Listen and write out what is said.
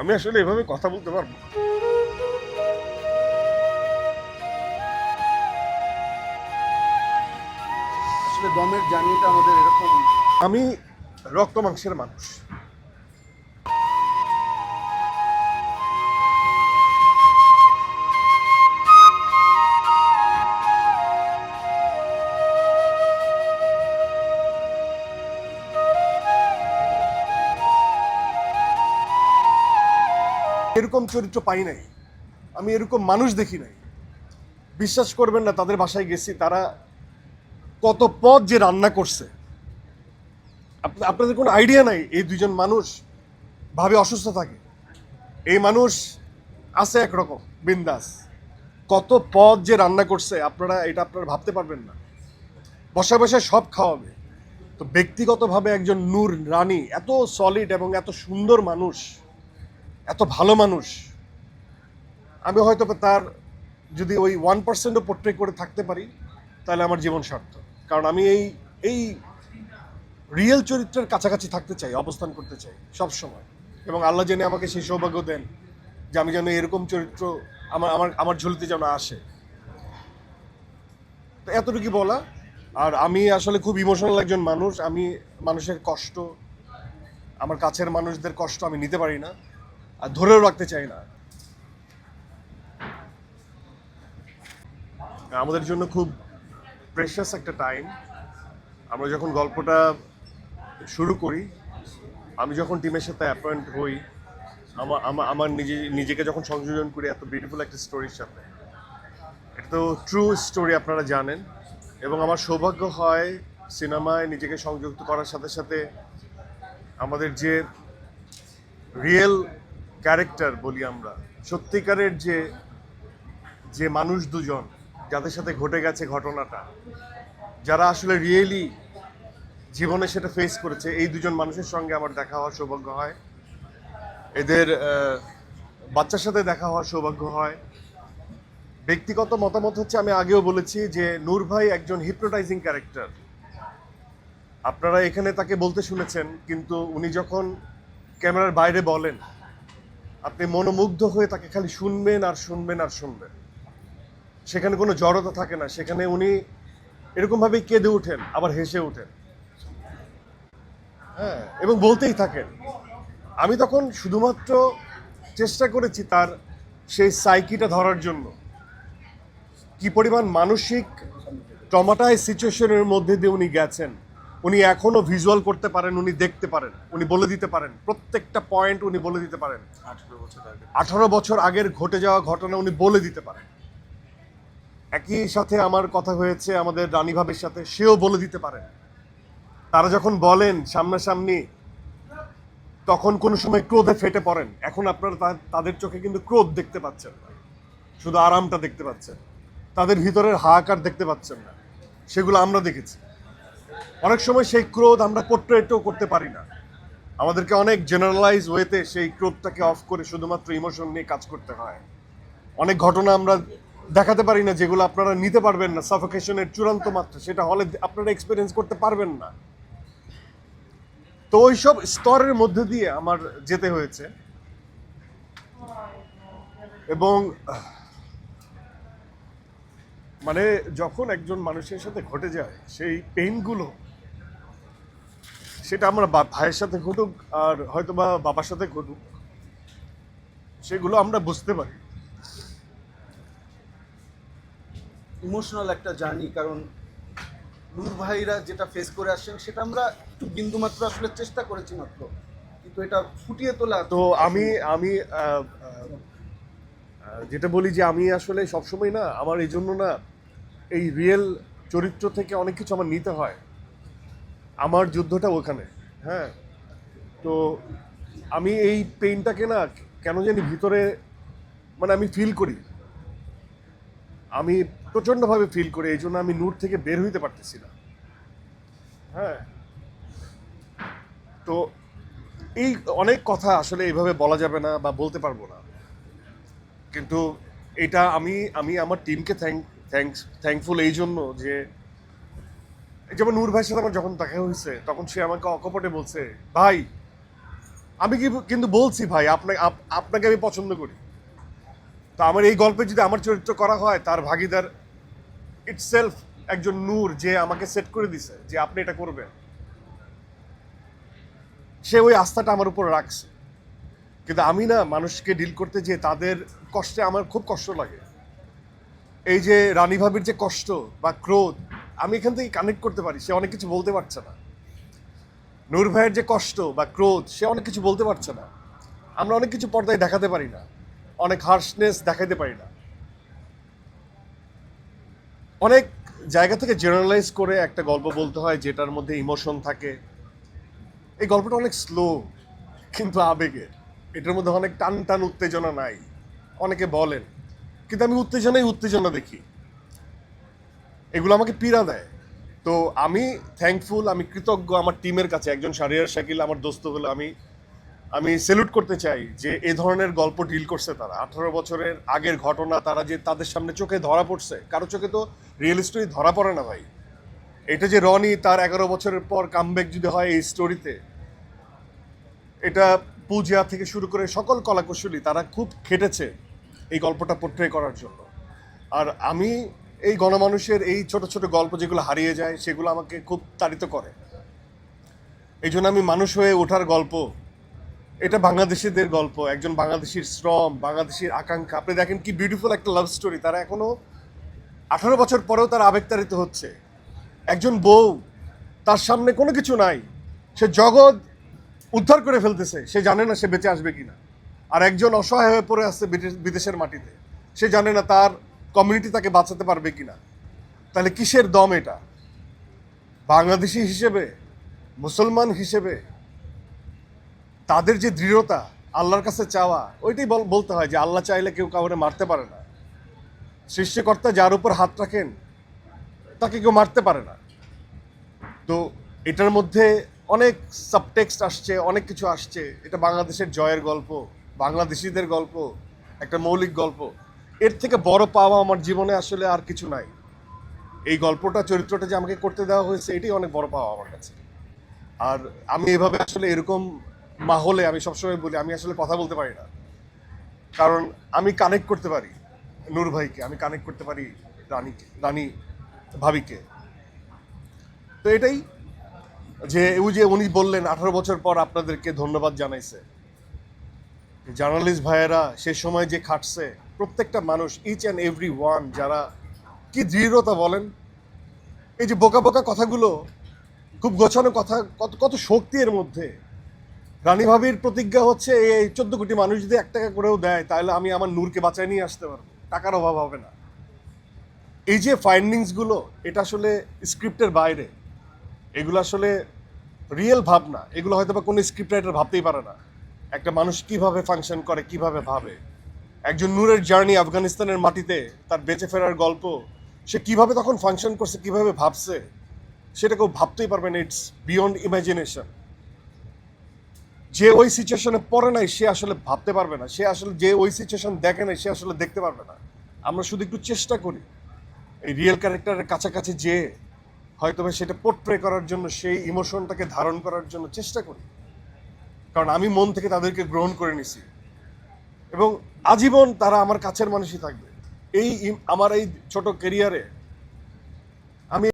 আমি আসলে এভাবে কথা বলতে পারবো না। আসলে দমের জার্নিটা আমাদের এরকম। আমি রক্ত মাংসের মানুষ। এরকম চরিত্র পাই নাই, আমি এরকম মানুষ দেখি নাই। বিশ্বাস করবেন না, তাদের বাসায় গেছি, তারা কত পদ যে রান্না করছে আপনাদের কোনো আইডিয়া নাই। এই দুইজন মানুষ ভাবে অসুস্থ থাকে, এই মানুষ আছে একরকম বিন্দাস। কত পদ যে রান্না করছে আপনারা ভাবতে পারবেন না। বসা বসা সব খাওয়াবে। তো ব্যক্তিগতভাবে একজন নূর রানী এত সলিড এবং এত সুন্দর মানুষ, এত ভালো মানুষ, আমি হয়তো তার যদি ওই 1%ও পোর্ট্রে করে থাকতে পারি তাহলে আমার জীবন সার্থক। কারণ আমি এই রিয়েল চরিত্রের কাছাকাছি থাকতে চাই, অবস্থান করতে চাই সব সময়। এবং আল্লাহ জেনে আমাকে সেই সৌভাগ্য দেন যে আমি যেন এরকম চরিত্র আমার ঝুলিতে যেন আসে। তো এতটুকু বলা। আর আমি আসলে খুব ইমোশনাল একজন মানুষ। আমি মানুষের কষ্ট, আমার কাছের মানুষদের কষ্ট আমি নিতে পারি না, আর ধরেও রাখতে চাই না। আমাদের জন্য খুব প্রেশাস একটা টাইম। আমরা যখন গল্পটা শুরু করি, আমি যখন টিমের সাথে অ্যাপয়েন্ট হই, আমার নিজেকে যখন সংযোজন করি এত বিউটিফুল একটা স্টোরির সাথে, এটা তো ট্রু স্টোরি, আপনারা জানেন। এবং আমার সৌভাগ্য হয় সিনেমায় নিজেকে সংযুক্ত করার সাথে সাথে আমাদের যে রিয়েল ক্যারেক্টার বলি আমরা, সত্যিকারের যে যে মানুষ দুজন যাদের সাথে ঘটে গেছে ঘটনাটা, যারা আসলে রিয়েলি জীবনে সেটা ফেস করেছে, এই দুজন মানুষের সঙ্গে আমার দেখা হওয়ার সৌভাগ্য হয়। এদের বাচ্চার সাথে দেখা হওয়ার সৌভাগ্য হয়। ব্যক্তিগত মতামত হচ্ছে, আমি আগেও বলেছি যে নূর ভাই একজন হিপনোটাইজিং ক্যারেক্টার। আপনারা এখানে তাকে বলতে শুনেছেন, কিন্তু উনি যখন ক্যামেরার বাইরে বলেন, আপনি মনোমুগ্ধ হয়ে তাকে খালি শুনবেন আর শুনবেন আর শুনবেন। সেখানে কোনো জড়তা থাকে না, সেখানে উনি এরকমভাবেই কেঁদে ওঠেন, আবার হেসে ওঠেন, হ্যাঁ, এবং বলতেই থাকেন। আমি তখন শুধুমাত্র চেষ্টা করেছি তার সেই সাইকিটা ধরার জন্য, কি পরিমাণ মানসিক ট্রমাটাইজ সিচুয়েশনের মধ্যে দিয়ে উনি গেছেন। উনি এখনো ভিজুয়াল করতে পারেন, উনি দেখতে পারেন, উনি বলে দিতে পারেন, প্রত্যেকটা পয়েন্ট উনি বলে দিতে পারেন। 18 বছর আগের ঘটে যাওয়া ঘটনা উনি বলে দিতে পারেন। একই সাথে আমার কথা হয়েছে আমাদের রানী ভাবের সাথে, সেও বলে দিতে পারেন। তারা যখন বলেন সামনাসামনি, তখন কোনো সময় ক্রোধে ফেটে পড়েন। এখন আপনারা তাদের চোখে কিন্তু ক্রোধ দেখতে পাচ্ছেন না, শুধু আরামটা দেখতে পাচ্ছেন। তাদের ভিতরের হাহাকার দেখতে পাচ্ছেন না, সেগুলো আমরা দেখেছি। অনেক সময় সেই ক্রোধ আমরা পোর্ট্রেটও করতে পারি না। আমাদেরকে অনেক জেনারেলাইজ ওয়েতে সেই ক্রোধটাকে অফ করে শুধুমাত্র ইমোশন নিয়ে কাজ করতে হয়। অনেক ঘটনা আমরা দেখাতে পারি না যেগুলো আপনারা নিতে পারবেন না, সাফোকেশনের চূড়ান্ত মাত্রা, সেটা হলে আপনারা এক্সপিরিয়েন্স করতে পারবেন না। তো ওইসব স্তরের মধ্যে দিয়ে আমার যেতে হয়েছে। এবং মানে যখন একজন মানুষের সাথে ঘটে যায় সেই পেইনগুলো, সেটা আমার ভাইয়ের সাথে ঘটুক আর হয়তো বা বাবার সাথে ঘটুক, সেগুলো আমরা বুঝতে পারি। ইমোশনাল একটা জার্নি, কারণ নূর ভাইরা যেটা ফেস করে আসছেন সেটা আমরা একটু বিন্দুমাত্র আসলে চেষ্টা করেছি মাত্র, কিন্তু এটা ফুটিয়ে তোলা তো আমি আমি যেটা বলি যে আমি আসলে সবসময় না, আমার এই জন্য না, এই রিয়েল চরিত্র থেকে অনেক কিছু আমার নিতে হয়। আমার যুদ্ধটা ওখানে, হ্যাঁ। তো আমি এই পেইনটাকে না কেন জানি ভিতরে, মানে আমি ফিল করি, আমি প্রচণ্ডভাবে ফিল করি। এই জন্য আমি নূর থেকে বের হইতে পারতেছি না, হ্যাঁ। তো এই অনেক কথা আসলে এইভাবে বলা যাবে না বা বলতে পারবো না, কিন্তু এটা আমি আমি আমার টিমকে থ্যাঙ্কফুল এই জন্য যে, যেমন নূর ভাইয়ের সাথে আমার যখন দেখা হয়েছে তখন সে আমাকে অকপটে বলছে, ভাই আমি কিন্তু বলছি ভাই, আপনাকে আমি পছন্দ করি। তো আমার এই গল্পে যদি আমার চরিত্র করা হয়, তার ভাগিদার ইটসেলফ একজন নূর, যে আমাকে সেট করে দিছে যে আপনি এটা করবেন। সে ওই আস্থাটা আমার উপর রাখছে। কিন্তু আমি না, মানুষকে ডিল করতে যেয়ে তাদের কষ্টে আমার খুব কষ্ট লাগে। এই যে রানী ভাবির যে কষ্ট বা ক্রোধ, আমি এখান থেকে কানেক্ট করতে পারি। সে অনেক কিছু বলতে পারছে না। নূর ভাইয়ের যে কষ্ট বা ক্রোধ, সে অনেক কিছু বলতে পারছে না। আমরা অনেক কিছু পর্দায় দেখাতে পারি না, অনেক হার্শনেস দেখাতে পারি না। অনেক জায়গা থেকে জেনারেলাইজ করে একটা গল্প বলতে হয় যেটার মধ্যে ইমোশন থাকে। এই গল্পটা অনেক স্লো কিন্তু আবেগের। এটার মধ্যে অনেক টান টান উত্তেজনা নাই, অনেকে বলেন। কিন্তু আমি উত্তেজনা দেখি। এগুলো আমাকে পীড়া দেয়। তো আমি থ্যাঙ্কফুল, আমি কৃতজ্ঞ আমার টিমের কাছে। একজন শাহরিয়ার শাকিল আমার দোস্ত হলে আমি সেলুট করতে চাই যে এ ধরনের গল্প ডিল করছে তারা। 18 বছরের আগের ঘটনা তারা যে তাদের সামনে চোখে ধরা পড়ছে। কারো চোখে তো রিয়েল স্টোরি ধরা পড়ে না ভাই। এটা যে রনি তার 11 বছরের পর কামব্যাক যদি হয় এই স্টোরিতে, এটা পূজা থেকে শুরু করে সকল কলাকুশলী তারা খুব খেটেছে এই গল্পটা পোট্রে করার জন্য। আর আমি এই গণমানুষের এই ছোট ছোট গল্প যেগুলো হারিয়ে যায়, সেগুলো আমাকে খুব তাড়িত করে। এই জন্য আমি মানুষ হয়ে ওঠার গল্প, এটা বাংলাদেশিদের গল্প, একজন বাংলাদেশির শ্রম, বাংলাদেশির আকাঙ্ক্ষা। আপনি দেখেন কি বিউটিফুল একটা লাভ স্টোরি। তারা এখনো 18 বছর পরেও তারা আবেগতাড়িত হচ্ছে। একজন বউ, তার সামনে কোনো কিছু নাই, সে জগৎ উদ্ধার করে ফেলতেছে, সে জানে না সে বেঁচে আসবে কিনা। আর একজন অসহায় হয়ে পড়ে আসছে বিদেশের মাটিতে, সে জানে না তার কমিউনিটি তাকে বাঁচাতে পারবে কিনা। তাহলে কিসের দম এটা? বাংলাদেশি হিসেবে, মুসলমান হিসেবে তাদের যে দৃঢ়তা, আল্লাহর কাছে চাওয়া, ওইটাই বলতে হয় যে আল্লাহ চাইলে কেউ কাউরে মারতে পারে না। সৃষ্টিকর্তা যার উপর হাত রাখেন তাকে কেউ মারতে পারে না। তো এটার মধ্যে অনেক সাবটেক্সট আসছে, অনেক কিছু আসছে। এটা বাংলাদেশের জয়ের গল্প, বাংলাদেশিদের গল্প, একটা মৌলিক গল্প। এর থেকে বড় পাওয়া আমার জীবনে আসলে আর কিছু নাই। এই গল্পটা, চরিত্রটা যে আমাকে করতে দেওয়া হয়েছে, এটাই অনেক বড় পাওয়া আমার কাছে। আর আমি এভাবে আসলে এরকম মাহলে, আমি সবসময় বলি আমি আসলে কথা বলতে পারি না, কারণ আমি কানেক্ট করতে পারি নূর ভাইকে, আমি কানেক্ট করতে পারি রানী ভাবিকে। তো এটাই যে উনি বললেন 18 বছর পর আপনাদেরকে ধন্যবাদ জানাইছে। জার্নালিস্ট ভাইয়েরা সে সময় যে খাটছে, প্রত্যেকটা মানুষ, ইচ অ্যান্ড এভরি ওয়ান, যারা কি দৃঢ়তা বলেন। এই যে বোকা বোকা কথাগুলো, খুব গোছানো কথা, কত কত শক্তি এর মধ্যে। রানী ভাবির প্রতিজ্ঞা হচ্ছে এই 14 কোটি মানুষ যদি 1 টাকা করেও দেয়, তাহলে আমি আমার নূরকে বাঁচায় নিয়ে আসতে পারবো, টাকার অভাব হবে না। এই যে ফাইন্ডিংসগুলো, এটা আসলে স্ক্রিপ্টের বাইরে, এগুলো আসলে রিয়েল ভাবনা। এগুলো হয়তো বা কোনো স্ক্রিপ্ট রাইটার ভাবতেই পারে না। একটা মানুষ কিভাবে ফাংশন করে, কিভাবে ভাবে। একজন নূরের জার্নি আফগানিস্তানের মাটিতে, তার বেঁচে ফেরার গল্প, সে কিভাবে তখন ফাংশন করছে, কিভাবে ভাবছে, সেটা কেউ ভাবতেই পারবে না। It's beyond imagination. যে ওই সিচুয়েশনে পড়ে নাই সে আসলে ভাবতে পারবে না, সে আসলে যে ওই সিচুয়েশন দেখে নাই সে আসলে দেখতে পারবে না। আমরা শুধু একটু চেষ্টা করি এই রিয়েল ক্যারেক্টারের কাছাকাছি যেয়ে হয়তো সেটা পোর্ট্রে করার জন্য, সেই ইমোশনটাকে ধারণ করার জন্য চেষ্টা করি। কারণ আমি মন থেকে তাদেরকে গ্রহণ করে নিছি এবং আজীবন তারা আমার কাছের মানুষই থাকবে। আমার এই ছোট ক্যারিয়ারে